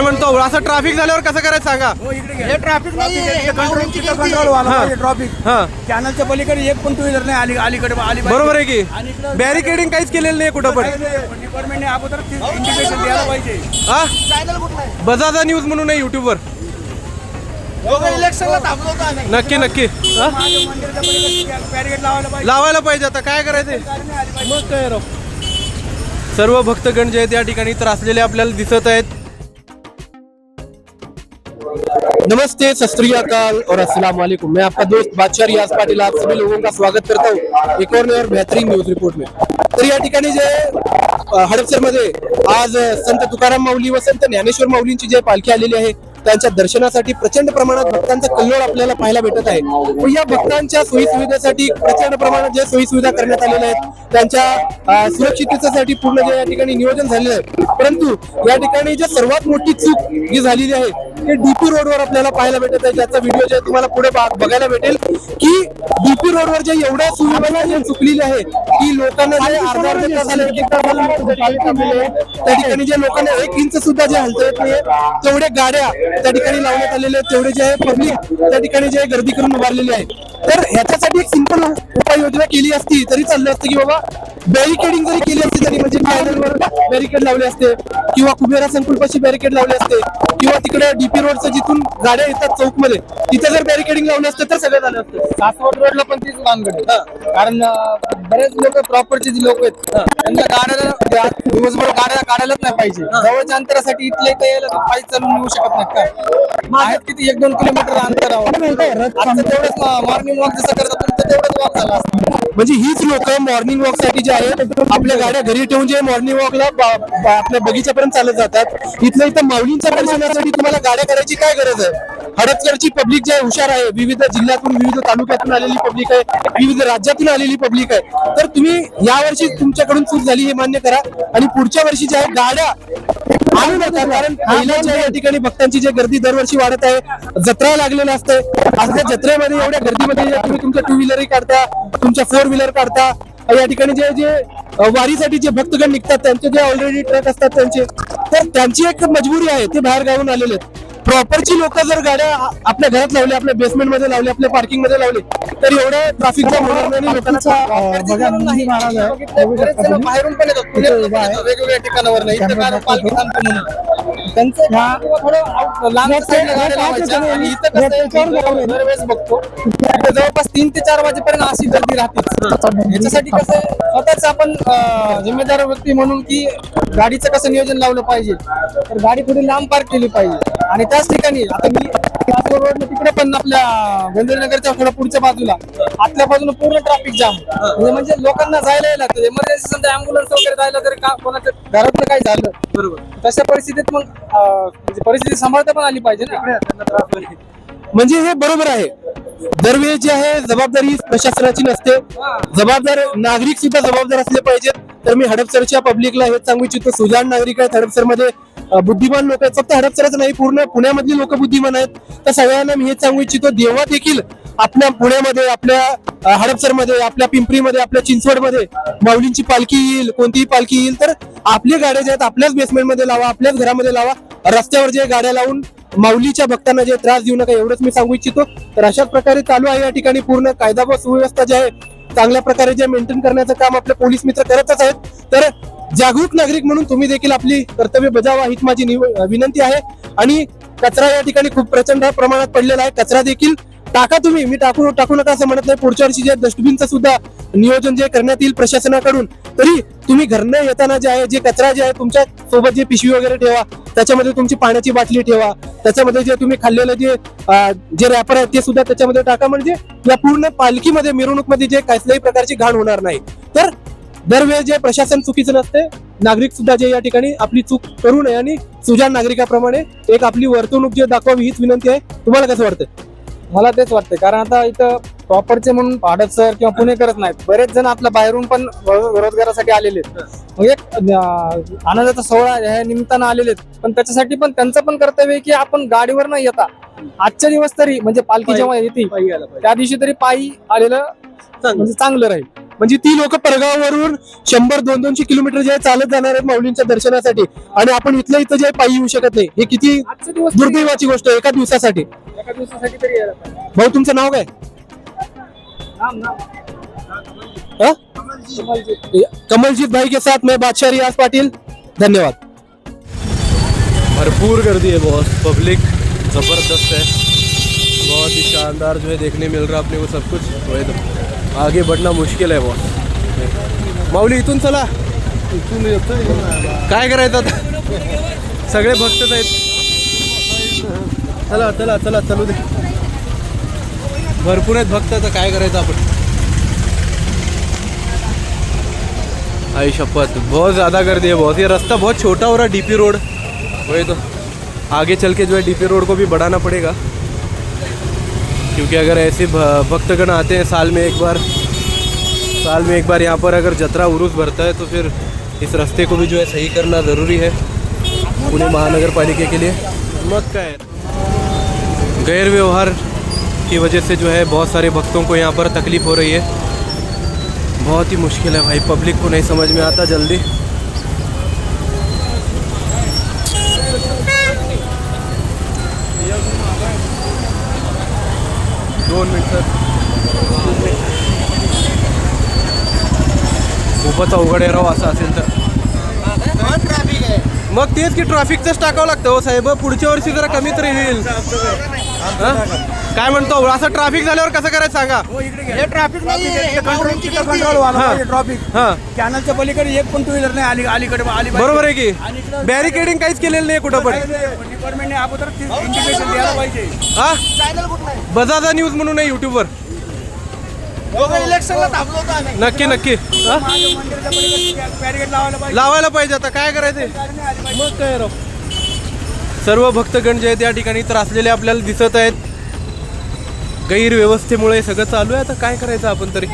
म्हणतो असं ट्रॅफिक झाल्यावर कसं करायचं सांगा. हे ट्रॅफिक नाही, कंट्रोल व्हायला पाहिजे. ट्रॅफिक कॅनलच्या पलीकडे एक पण टू व्हीलर नाही अलीकडे बरोबर आहे की. बॅरिकेडिंग काहीच केलेलं नाही कुठं पण. डिपार्टमेंटने अगोदर इंडिकेशन द्यायला पाहिजे. हा बजाजा न्यूज म्हणून आहे युट्यूबवर. इलेक्शनला थांबलो होतो आम्ही. नक्की नक्की मंदिराच्या पलीकडे बॅरिकेड लावायला पाहिजे. लावायला पाहिजे. आता काय करायचंय मग काय राव. सर्व भक्तगण जे आहेत या ठिकाणी त्रासलेले आपल्याला दिसत आहेत. नमस्ते, सत श्री अकाल और अस्सलाम वालेकुम. मैं आपका दोस्त बादशाह रियाज पाटिल आप सभी लोगों का स्वागत करता हूँ एक और बेहतरीन न्यूज रिपोर्ट में. तर या ठिकाणी जे हडपसर मध्ये आज संत तुकाराम माऊली व संत ज्ञानेश्वर माऊलींची जे पालखी आलेली आहे त्यांच्या दर्शनासाठी प्रचंड प्रमाणात भक्तांचा कल्लोळ आपल्याला पाहायला भेटत आहे. व या भक्तांच्या सोयी सुविधेसाठी प्रचंड प्रमाणात जे सोयी सुविधा करण्यात आलेल्या आहेत त्यांच्या सुरक्षिततेसाठी पूर्ण जे या ठिकाणी नियोजन झालेलं आहे. परंतु या ठिकाणी जे सर्वात मोठी चूक जी झालेली आहे ते डीपी रोडवर आपल्याला पाहायला भेटत आहे. ज्याचा व्हिडिओ जे तुम्हाला पुढे बघायला भेटेल की डीपी रोडवर जे एवढ्या सुविधा जे चुकलेली आहे की लोकांना जे अर्धा तास त्या ठिकाणी जे लोकांना 1 इंच सुद्धा जे हलता येत नाही तेवढे गाड्या त्या ठिकाणी लावण्यात आलेले आहेत. तेवढे जे आहे पब्लिक त्या ठिकाणी जे गर्दी करून उभारलेली आहे. तर ह्याच्यासाठी एक सिंपल उपाययोजना केली असती तरी चाललं असतं की बाबा बॅरिकेडिंग जरी केली असती तरी म्हणजे कॅनलवर बॅरिकेड लावले असते किंवा कुबेरा संकुलपाशी बॅरिकेड लावले असते किंवा तिकडे डीपी रोडचं जिथून गाड्या येतात चौक मध्ये तिथे जर बॅरिकेडिंग लावले असते तर सगळं झालं असतं. सासवड रोडला पण तीच मानगड आहे. कारण बरेच लोक प्रॉपर्टी जी लोक आहेत त्यांच्या गाड्याला दिवसभर गाड्या काढायलाच नाही पाहिजे. जवळच्या अंतरासाठी इथले इथं यायला पायी चालून येऊ शकत नाही काय. आहेत किती 1-2 किलोमीटर अंतरावर. आता तेवढंच मॉर्निंग वॉक जसं करतात तुमचं तेवढंच वॉक झाला असतं. म्हणजे हीच लोक मॉर्निंग वॉक साठी जे आहेत आपल्या गाड्या घरी ठेवून जे मॉर्निंग वॉकला आपल्या बगीच्यापर्यंत चालत जातात. इथल्या इथं माऊलींच्या दर्शनासाठी तुम्हाला गाड्या करायची काय गरज आहे. हडपसरची पब्लिक जे हुशार आहे, विविध जिल्ह्यातून विविध तालुक्यातून आलेली पब्लिक आहे, विविध राज्यातून आलेली पब्लिक आहे. तर तुम्ही यावर्षी तुमच्याकडून चूक झाली हे मान्य करा आणि पुढच्या वर्षी जे आहे गाड्या आणू नका. कारण पहिल्याच्या या ठिकाणी भक्तांची जी गर्दी दरवर्षी वाढत आहे. जत्रा लागलेलं असते. आज त्या जत्रेमध्ये एवढ्या गर्दीमध्ये तुम्ही तुमच्या 2 व्हीलर काढता, तुमच्या 4 व्हीलर काढता. या ठिकाणी जे वारीसाठी जे भक्तगण निघतात त्यांचे जे ऑलरेडी ट्रक असतात त्यांचे, तर त्यांची एक मजबुरी आहे. ते बाहेर गावून आलेले आहेत. प्रॉपरची लोक जर गाड्या आपल्या घरात लावल्या, आपल्या बेसमेंट मध्ये लावल्या, आपल्या पार्किंग मध्ये लावले तर एवढं ट्रॅफिक जाम होणार नाही. लोकांचा बाहेरून पण येतात वेगवेगळ्या ठिकाणावर नाही पालखी थांबतो म्हणून त्यांचं थोडं लांब साईडला गाड्या लावायच्या. आणि इथं कसं दरवेळेस बघतो जवळपास 3 ते 4 वाजेपर्यंत अशी गर्दी राहते. याच्यासाठी कसं स्वतःच आपण जिम्मेदार व्यक्ती म्हणून की गाडीचं कसं नियोजन लावलं पाहिजे. तर गाडी थोडी लांब पार्क केली पाहिजे. आणि त्याच ठिकाणी आता मी रोड तिकडे पण आपल्या गोंधळनगरच्या थोडं पुढच्या बाजूला आतल्या बाजूला पूर्ण ट्रॅफिक जाम. म्हणजे लोकांना जायला यायला इमर्जन्सी समजा अँब्युलन्स वगैरे जायला जर कोणाच्या घरातलं काही झालं बरोबर तशा परिस्थितीत मग म्हणजे परिस्थिती सांभाळता पण आली पाहिजे ना. म्हणजे हे बरोबर आहे. दरवेळी जी आहे जबाबदारी प्रशासनाची नसते. जबाबदार नागरिक सुद्धा जबाबदार असले पाहिजेत. तर मी हडपसरच्या पब्लिकला हेच सांगू इच्छितो, सुजाण नागरिक आहेत हडपसरमध्ये, बुद्धिमान लोक आहेत. फक्त हडपसरच नाही पूर्ण पुण्यामधली लोक बुद्धिमान आहेत. तर सगळ्यांना मी हेच सांगू इच्छितो, देवा देखील आपल्या पुण्यामध्ये, आपल्या हडपसरमध्ये, आपल्या पिंपरीमध्ये, आपल्या चिंचवडमध्ये माऊलींची पालखी येईल, कोणतीही पालखी येईल तर आपल्या गाड्या ज्या आहेत आपल्याच बेसमेंटमध्ये लावा, आपल्याच घरामध्ये लावा. रस्त्यावर जे गाड्या लावून माऊलीच्या भक्तांना जे त्रास देऊ नका एवढंच मी सांगू इच्छितो. तर अशाच प्रकारे चालू आहे या ठिकाणी पूर्ण कायदा व सुव्यवस्था जे आहे चांगल्या प्रकारे जे मेंटेन करण्याचं काम आपले पोलीस मित्र करतच आहेत. तर जागरूक नागरिक म्हणून तुम्ही देखील आपली कर्तव्य बजावा हीच माझी विनंती आहे. आणि कचरा या ठिकाणी खूप प्रचंड प्रमाणात पडलेला आहे. कचरा देखील टाका तुम्ही, मी टाकू नका असं म्हणत नाही. पुढच्या वर्षी जे डस्टबिनचं सुद्धा नियोजन जे करण्यात येईल प्रशासनाकडून. तरी तुम्ही घरनं येताना जे आहे जे कचरा जे आहे तुमच्या सोबत जे पिशवी वगैरे ठेवा, त्याच्यामध्ये तुमची पाण्याची बाटली ठेवा, त्याच्यामध्ये जे तुम्ही खाल्लेलं जे रॅपर आहे ते सुद्धा त्याच्यामध्ये टाका. म्हणजे या पूर्ण पालखीमध्ये मिरवणूकमध्ये जे कसल्याही प्रकारची घाण होणार नाही. तर दरवेळेस जे प्रशासन चुकीचं नसते, नागरिक सुद्धा जे या ठिकाणी आपली चूक करू नये आणि सुजाण नागरिकाप्रमाणे एक आपली वर्तणूक जे दाखवावी हीच विनंती आहे. तुम्हाला कसं वाटतं? मला तेच वाटतं. कारण आता इथं प्रॉपरचे म्हणून हडपसर किंवा पुणे करत नाहीत. बरेच जण आपल्या बाहेरून पण रोजगारासाठी आलेले आहेत. मग एक आनंदाचा सोहळा ह्या निमित्तानं आलेले आहेत. पण त्याच्यासाठी पण त्यांचं पण कर्तव्य आहे की आपण गाडीवर न येता आजच्या दिवस तरी म्हणजे पालखी जेव्हा येते त्या दिवशी तरी पायी आलेलं म्हणजे चांगलं राहील. म्हणजे ती लोक परगावावरून 100-200 किलोमीटर जे आहे चालत जाणार आहेत माऊलींच्या दर्शनासाठी, आणि आपण इथल्या इथं जे आहे पायी येऊ शकत नाही. हे किती दुर्दैवाची गोष्ट आहे एका दिवसासाठी. भाऊ तुमचं नाव काय? हाँ? कमलजीत भाई के साथ मैं बादशाह रियाज पाटिल, धन्यवाद. भरपूर गर्दी है बॉस, पब्लिक जबरदस्त है, बहुत ही शानदार जो है देखने मिल रहा है अपने को सब कुछ. वही तो आगे बढ़ना मुश्किल है बॉस. माऊली इथून चला, काय करायचं आता, सगळे भक्तच आहेत. चला चला चला चलू दे, भरपूर आहेत भक्त, आता काय करायचं आपण. आई शपथ, बहुत ज़्यादा गर्दी है बहुत. ये रास्ता बहुत छोटा हो रहा है, डीपी रोड. वही तो आगे चल के जो है डीपी रोड को भी बढ़ाना पड़ेगा, क्योंकि अगर ऐसे भक्तगण आते हैं साल में एक बार यहाँ पर अगर जतरा उरूस भरता है, तो फिर इस रास्ते को भी जो है सही करना ज़रूरी है पुणे महानगर पालिका के लिए. मत का है गैर व्यवहार की वजह से जो है बहुत सारे भक्तों को यहाँ पर तकलीफ़ हो रही है. बहुत ही मुश्किल है भाई, पब्लिक को नहीं समझ में आता जल्दी. दोन मिनिट सर, खूपच अवघड आहे राव असं असेल तर. मग तेच की ट्रॅफिकचंच टाकावं लागतं हो साहेब, पुढच्या वर्षी जरा कमी तरी होईल. काय म्हणतो, असं ट्रॅफिक झाल्यावर कसं करायचं सांगा. ट्रॅफिक ट्रॅफिक हां कॅनलच्या पलीकडे एक पण टू व्हीलर नाही अलीकडे बरोबर आहे की, बॅरिकेडिंग काहीच केलेलं नाही कुठं पण. डिपार्टमेंटने अगोदर इंडिकेशन द्यायला पाहिजे. हा बजाजा न्यूज म्हणून आहे युट्यूबवर. इलेक्शनला थांबलो होतो आम्ही. नक्की नक्की हा? मंदिराच्या पलीकडे बॅरिकेड लावायला पाहिजे. लावायला पाहिजे, आता काय करायचंय. मग काय राव, सर्व भक्तगण जे आहेत या ठिकाणी त्रासलेले आपल्याला दिसत आहेत. गैरव्यवस्थेमुळे सगळं चालू आहे. आता काय करायचं आपण तरी.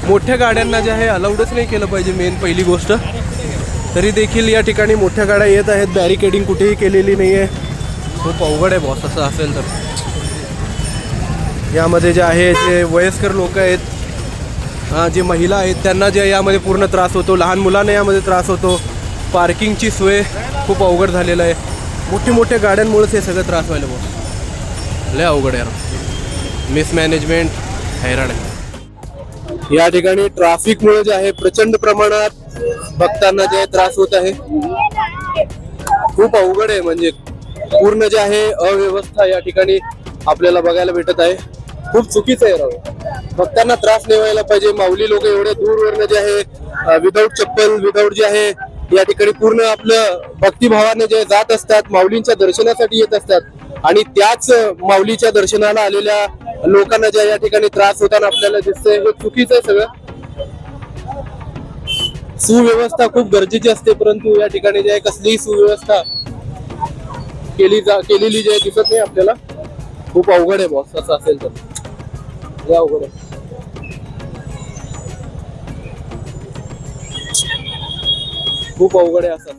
मोठ्या गाड्यांना जे आहे अलाउडच नाही केलं पाहिजे, मेन पहिली गोष्ट. तरी देखील या ठिकाणी मोठ्या गाड्या येत आहेत, बॅरिकेडिंग कुठेही केलेली नाही आहे. खूप अवघड आहे बॉस असं असेल तर. यामध्ये जे आहे जे वयस्कर लोक आहेत, जे महिला आहेत, त्यांना जे यामध्ये पूर्ण त्रास होतो. लहान मुलांना यामध्ये त्रास होतो. पार्किंगची सोय खूप अवघड झालेलं आहे. मोठ्या गाड्यांमुळेच हे सगळं त्रास व्हायला बॉस. लय अवघड आहे, मिसमॅनेजमेंट हैराण आहे. या ठिकाणी ट्रॅफिकमुळे जे आहे प्रचंड प्रमाणात भक्तांना जे त्रास होत आहे. खूप अवघड आहे, म्हणजे पूर्ण जे आहे अव्यवस्था या ठिकाणी आपल्याला बघायला भेटत आहे. खूप चुकीचं आहे राव, भक्तांना त्रास नाही व्हायला पाहिजे. माऊली लोक एवढे दूरवरनं जे आहे विदाऊट चप्पल विदाऊट जे आहे या ठिकाणी पूर्ण आपलं भक्तिभावाने जे जात असतात, माऊलींच्या दर्शनासाठी येत असतात, आणि त्याच माऊलीच्या दर्शनाला आलेल्या लोकांना ज्या या ठिकाणी त्रास होताना आपल्याला दिसतंय. हे चुकीचं आहे सगळं. सुव्यवस्था खूप गरजेची असते, परंतु या ठिकाणी जे आहे कसलीही सुव्यवस्था केलेली जे दिसत नाही आपल्याला. खूप अवघड आहे बॉस असं असेल तर. लय अवघड आहे, खूप अवघड आहे असं.